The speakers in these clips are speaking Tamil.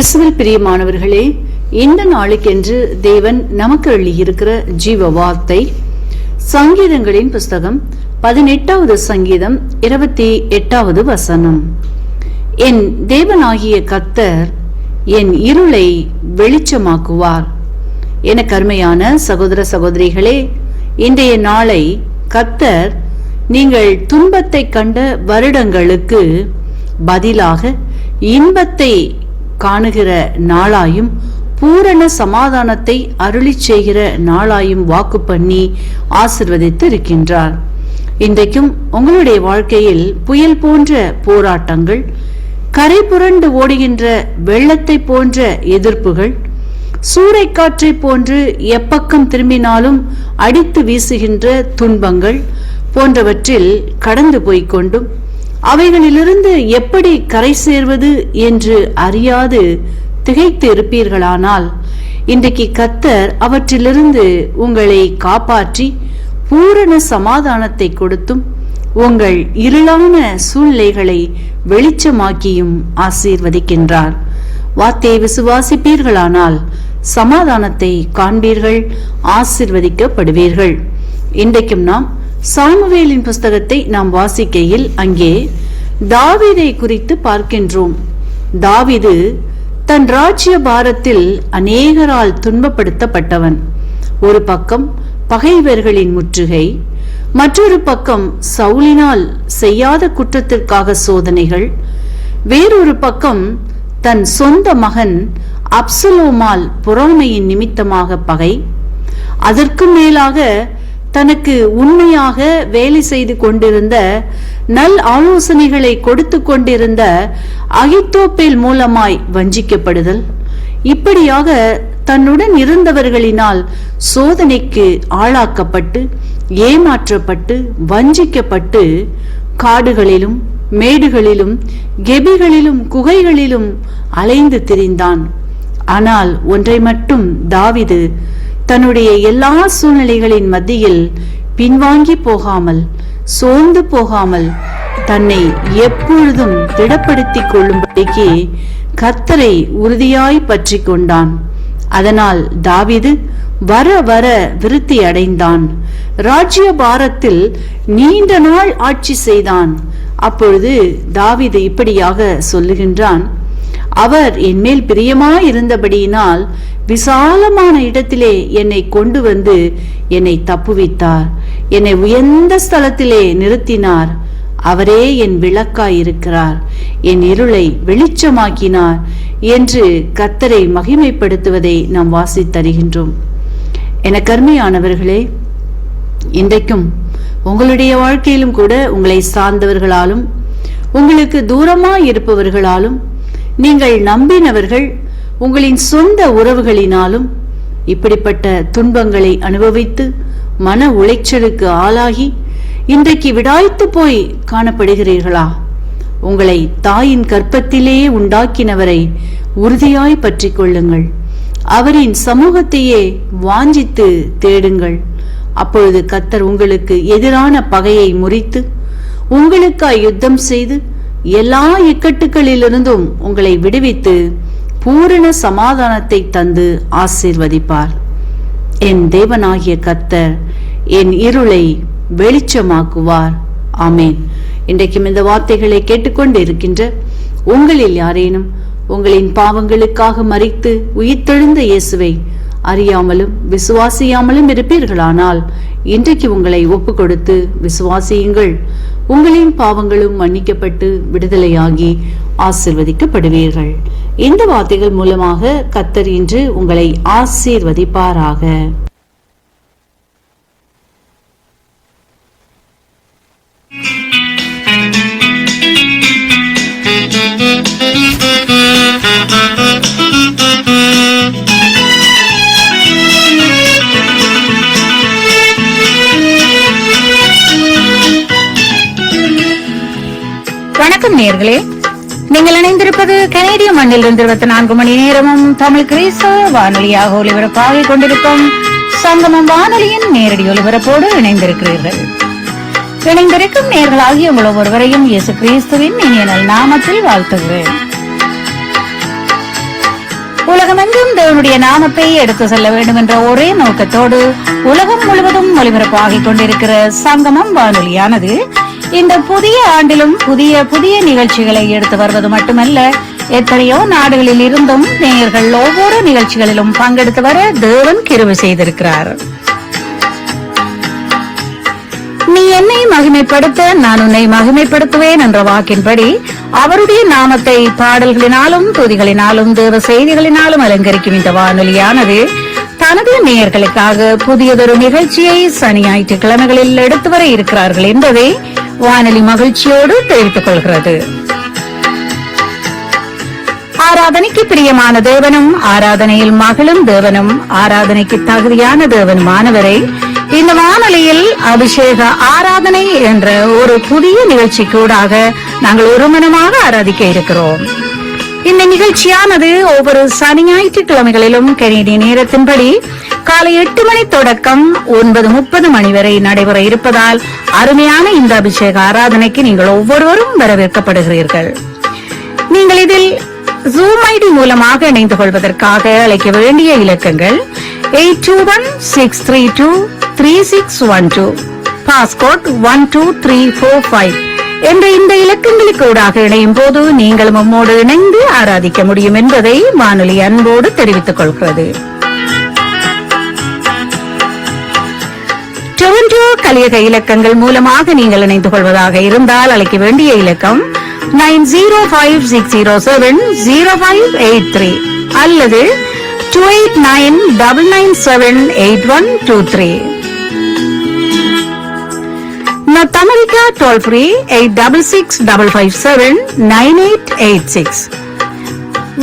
கிறிஸ்துவில் பிரியமானவர்களே, இந்த நாளுக்கென்று தேவன் நமக்கு எழுதியிருக்கிற ஜீவ வார்த்தை சங்கீதங்களின் புஸ்தகம் 18வது சங்கீதம் 28வது வசனம். என் தேவனாகிய கர்த்தர் என் இருளை வெளிச்சமாக்குவார். என கருமையான சகோதர சகோதரிகளே, இன்றைய நாளை கர்த்தர் நீங்கள் துன்பத்தை கண்ட வருடங்களுக்கு பதிலாக இன்பத்தை காணுகிற நாளாயும் பூரண சமாதானத்தை அருளி செய்கிற நாளாயும் வாக்கு பண்ணி ஆசிர்வதித்து இருக்கின்றார். இன்றைக்கும் உங்களுடைய வாழ்க்கையில் புயல் போன்ற போராட்டங்கள், கரை புரண்டு ஓடுகின்ற வெள்ளத்தை போன்ற எதிர்ப்புகள், சூறைக்காற்றை போன்று எப்பக்கம் திரும்பினாலும் அடித்து வீசுகின்ற துன்பங்கள் போன்றவற்றில் கடந்து போய்கொண்டும் அவைகளிலிருந்து எப்படி கரை சேர்வது என்று அறியாது திகைத்து இருப்பீர்களானால், இன்றைக்கு கர்த்தர் அவற்றிலிருந்து உங்களை காப்பாற்றி பூரண சமாதானத்தை கொடுத்தும் உங்கள் இருளான சூழ்நிலைகளை வெளிச்சமாக்கியும் ஆசீர்வதிக்கின்றார். வார்த்தையை விசுவாசிப்பீர்களானால் சமாதானத்தை காண்பீர்கள், ஆசீர்வதிக்கப்படுவீர்கள். இன்றைக்கும் நாம் சாமுவேலின் புஸ்தகத்தை நாம் வாசிக்கையில் அங்கே தாவீதை குறித்து பார்க்கின்றோம். தாவீது தன் ராஜ்ய பாரத்தில் அநேகரால் துன்பப்படுத்தப்பட்டவன். ஒரு பக்கம் பகைவர்களின் முற்றுகை, மற்றொரு பக்கம் சவுலினால் செய்யாத குற்றத்திற்காக சோதனைகள், வேறொரு பக்கம் தன் சொந்த மகன் அப்சலோமால் பொறாமையின் நிமித்தமாக பகை, அதற்கு மேலாக தனக்கு உண்மையாக வேலை செய்து கொண்டிருந்த நல் ஆலோசனைகளை கொடுத்து கொண்டிருந்த அகித்தோப்பேல் மூலமாய் வஞ்சிக்கப்படுதல், இப்படியாக தன்னுடன் இருந்தவர்களினால் சோதனைக்கு ஆளாக்கப்பட்டு ஏமாற்றப்பட்டு வஞ்சிக்கப்பட்டு காடுகளிலும் மேடுகளிலும் கெபிகளிலும் குகைகளிலும் அலைந்து திரிந்தான். ஆனால் ஒன்றை மட்டும் தாவீது தன்னுடைய எல்லா சூழ்நிலைகளின் மத்தியில் பின்வாங்கி போகாமல், சோர்ந்து போகாமல், தன்னை எப்பொழுதும் திடப்படுத்திக் கொள்ளும்படிக்கு கர்த்தரை உறுதியாய் பற்றி கொண்டான். அதனால் தாவீது வர வர விருத்தி அடைந்தான். ராஜ்ய பாரத்தில் நீண்ட நாள் ஆட்சி செய்தான். அப்பொழுது தாவீது இப்படியாக சொல்லுகின்றான்: அவர் என் மேல் பிரியமாயிருந்தபடியினால் விசாலமான இடத்திலே என்னை கொண்டு வந்து என்னை தப்புவித்தார். என்னை உயர்ந்த ஸ்தலத்திலே நிறுத்தினார். அவரே என் விளக்காயிருக்கிறார், என் இருளை வெளிச்சமாக்கினார் என்று கர்த்தரை மகிமைப்படுத்துவதை நாம் வாசித்தருகின்றோம். என கருமையானவர்களே, இன்றைக்கும் உங்களுடைய வாழ்க்கையிலும் கூட உங்களை சார்ந்தவர்களாலும் உங்களுக்கு தூரமாய் இருப்பவர்களாலும் நீங்கள் நம்பினவர்கள் உங்களின் சொந்த உறவுகளினாலும் இப்படிப்பட்ட துன்பங்களை அனுபவித்து மன உளைச்சலுக்கு ஆளாகி இன்றைக்கு விடாய்த்து போய் காணப்படுகிறீர்களா? உங்களை தாயின் கற்பத்திலே உண்டாக்கினவரை உறுதியாய் பற்றி கொள்ளுங்கள். அவரின் சமூகத்தையே வாஞ்சித்து தேடுங்கள். அப்பொழுது கர்த்தர் உங்களுக்கு எதிரான பகையை முறித்து உங்களுக்காய் யுத்தம் செய்து எல்லா இக்கட்டுகளிலிருந்தும் உங்களை விடுவித்து பூரண சமாதானத்தை தந்து ஆசீர்வதிப்பார். என் தேவனாகிய கர்த்தர் என் இருளை வெளிச்சமாக்குவார். ஆமேன். இன்றைக்கும் இந்த வார்த்தைகளை கேட்டுக்கொண்டு இருக்கின்ற உங்களில் யாரேனும் உங்களின் பாவங்களுக்காக மரித்து உயிர்த்தெழுந்த இயேசுவை அறியாமலும் விசுவாசியாமலும் இருப்பீர்களானால் இன்றைக்கு உங்களை ஒப்பு கொடுத்து விசுவாசியுங்கள். உங்களின் பாவங்களும் மன்னிக்கப்பட்டு விடுதலையாகி ஆசீர்வதிக்கப்படுவீர்கள். இந்த வார்த்தைகள் மூலமாக கர்த்தர் இன்று உங்களை ஆசீர்வதிப்பாராக. வணக்கம் நேயர்களே, நீங்கள் இணைந்திருப்பது கனேடிய மண்ணிலிருந்து 24 மணி நேரமும் தமிழ் கிறிஸ்தவ வானொலியாக ஒலிபரப்பாகிக் கொண்டிருக்கும் சங்கமம் வானொலியின் நேரடி ஒலிபரப்போடு இணைந்திருக்கிறீர்கள். இணைந்திருக்கும் நேயர்களாகிய உங்கள் ஒவ்வொருவரையும் இயேசு கிறிஸ்துவின் இனிய நாமத்தில் வாழ்த்துகிறேன். உலகமெங்கும் தேவனுடைய நாமத்தை எடுத்து செல்ல வேண்டும் என்ற ஒரே நோக்கத்தோடு உலகம் முழுவதும் ஒலிபரப்பாகிக் கொண்டிருக்கிற சங்கமம் வானொலியானது இந்த புதிய ஆண்டிலும் புதிய புதிய நிகழ்ச்சிகளை எடுத்து வருவது மட்டுமல்ல, எத்தனையோ நாடுகளில் இருந்தும் நேயர்கள் ஒவ்வொரு நிகழ்ச்சிகளிலும் பங்கெடுத்து வர தேவன் கிருபை செய்திருக்கிறார். நீ என்னை மகிமைப்படுத்த நான் உன்னை மகிமைப்படுத்துவேன் என்ற வாக்கின்படி அவருடைய நாமத்தை பாடல்களினாலும் துதிகளினாலும் தேவ செய்திகளினாலும் அலங்கரிக்கும் இந்த வானொலியானது தனது நேயர்களுக்காக புதியதொரு நிகழ்ச்சியை சனி ஞாயிற்றுக்கிழமைகளில் எடுத்து வர இருக்கிறார்கள் என்பதை வானொலி மகிழ்ச்சியோடு தெரிவித்துக் கொள்கிறது. ஆராதனைக்கு பிரியமான தேவனும் ஆராதனையில் மகளும் தேவனும் ஆராதனைக்கு தகுதியான தேவனுமானவரை இந்த வானொலியில் அபிஷேக ஆராதனை என்ற ஒரு புதிய நிகழ்ச்சிக்கூடாக நாங்கள் ஒருமனமாக ஆராதிக்க இருக்கிறோம். இந்த நிகழ்ச்சியானது ஒவ்வொரு சனி ஞாயிற்றுக்கிழமைகளிலும் கனேடிய நேரத்தின்படி காலை 8 மணி தொடக்கம் 9:30 மணி வரை நடைபெற இருப்பதால் அருமையான இந்த அபிஷேக ஆராதனைக்கு நீங்கள் ஒவ்வொருவரும் வரவேற்கப்படுகிறீர்கள். நீங்கள் இதில் ஜூம் ஐடி மூலமாக இணைந்து கொள்வதற்காக அழைக்க வேண்டிய இலக்கங்கள் 8216323612, பாஸ்கோட் 12345 என்ற இந்த இலக்கங்களுக்கு ஊடாக இணையும் போது நீங்களும் நம்மோடு இணைந்து ஆராதிக்க முடியும் என்பதை வானொலி அன்போடு தெரிவித்துக் கொள்கிறது. டொரண்டோ கலியக இலக்கங்கள் மூலமாக நீங்கள் இணைந்து கொள்வதாக இருந்தால் அழைக்க வேண்டிய இலக்கம் 9056070583 அல்லது 2899978123. North America toll free 8665579886.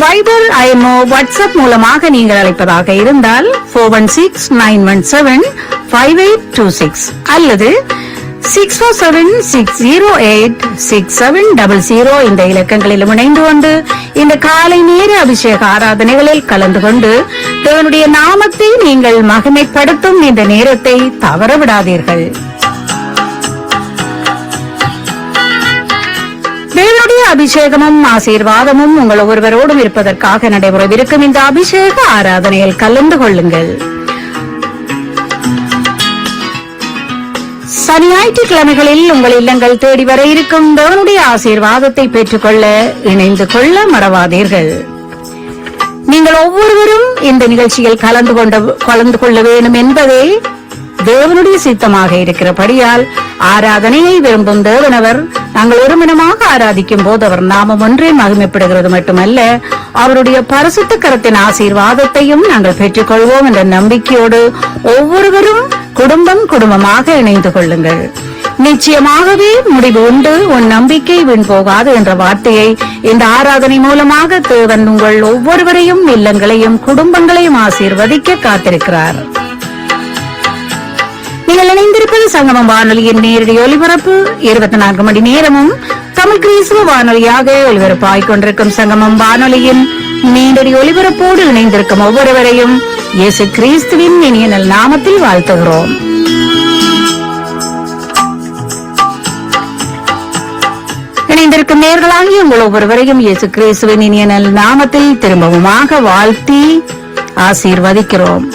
Viber imo WhatsApp மூலமாக நீங்கள் அழைப்பதாக இருந்தால் 4169175826 அல்லது 6476086700 இந்த இலக்கங்களிலும் இணைந்து கொண்டு இந்த காலை நேர அபிஷேக ஆராதனைகளில் கலந்து கொண்டு தேவனுடைய நாமத்தை நீங்கள் மகிமைப்படுத்தும் இந்த நேரத்தை தவறவிடாதீர்கள். தேவனுடைய அபிஷேகமும் ஆசீர்வாதமும் உங்கள் ஒவ்வொருவரோடும் இருப்பதற்காக நடைபெறவிருக்கும் இந்த அபிஷேக ஆராதனையில் கலந்து கொள்ளுங்கள். சனி ஞாயிற்றுக்கிழமைகளில் உங்கள் இல்லங்கள் தேடி வர இருக்கும் தேவனுடைய ஆசீர்வாதத்தை பெற்றுக்கொள்ள இணைந்து கொள்ள மறவாதீர்கள். நீங்கள் ஒவ்வொருவரும் இந்த நிகழ்ச்சியில் கலந்து கொள்ள வேண்டும் என்பதே தேவனுடைய சித்தமாக இருக்கிறபடியால் ஆராதனையை விரும்பும் தேவனவர் நாங்கள் ஒருமனமாக ஆராதிக்கும் போது அவர் நாமம் ஒன்றே மகிமைப்படுகிறது மட்டுமல்ல, அவருடைய பரிசுத்த கரத்தின் ஆசீர்வாதத்தையும் நாங்கள் பெற்றுக் கொள்வோம் என்ற நம்பிக்கையோடு ஒவ்வொருவரும் குடும்பமாக இணைந்து கொள்ளுங்கள். நிச்சயமாகவே முடிவு உண்டு, உன் நம்பிக்கை வீண் போகாது என்ற வார்த்தையை இந்த ஆராதனை மூலமாக தேவன் உங்கள் ஒவ்வொருவரையும் இல்லங்களையும் குடும்பங்களையும் ஆசீர்வதிக்க காத்திருக்கிறார். நீங்கள் இணைந்திருப்பது சங்கமம் வானொலியின் நேரடி ஒலிபரப்பு 24 மணி நேரமும் தமிழ் கிறிஸ்துவ வானொலியாக ஒலிபரப்பாகிக் கொண்டிருக்கும் சங்கமம் வானொலியின் நேரடி ஒலிபரப்போடு இணைந்திருக்கும் ஒவ்வொருவரையும் இயேசு கிறிஸ்துவின் இனிய நல் நாமத்தில் வாழ்த்துகிறோம். இணைந்திருக்கும் நேயர்களாகிய உங்கள் ஒவ்வொருவரையும் இயேசு கிறிஸ்துவின் இனிய நல் நாமத்தில் திரும்பவுமாக வாழ்த்தி ஆசீர்வதிக்கிறோம்.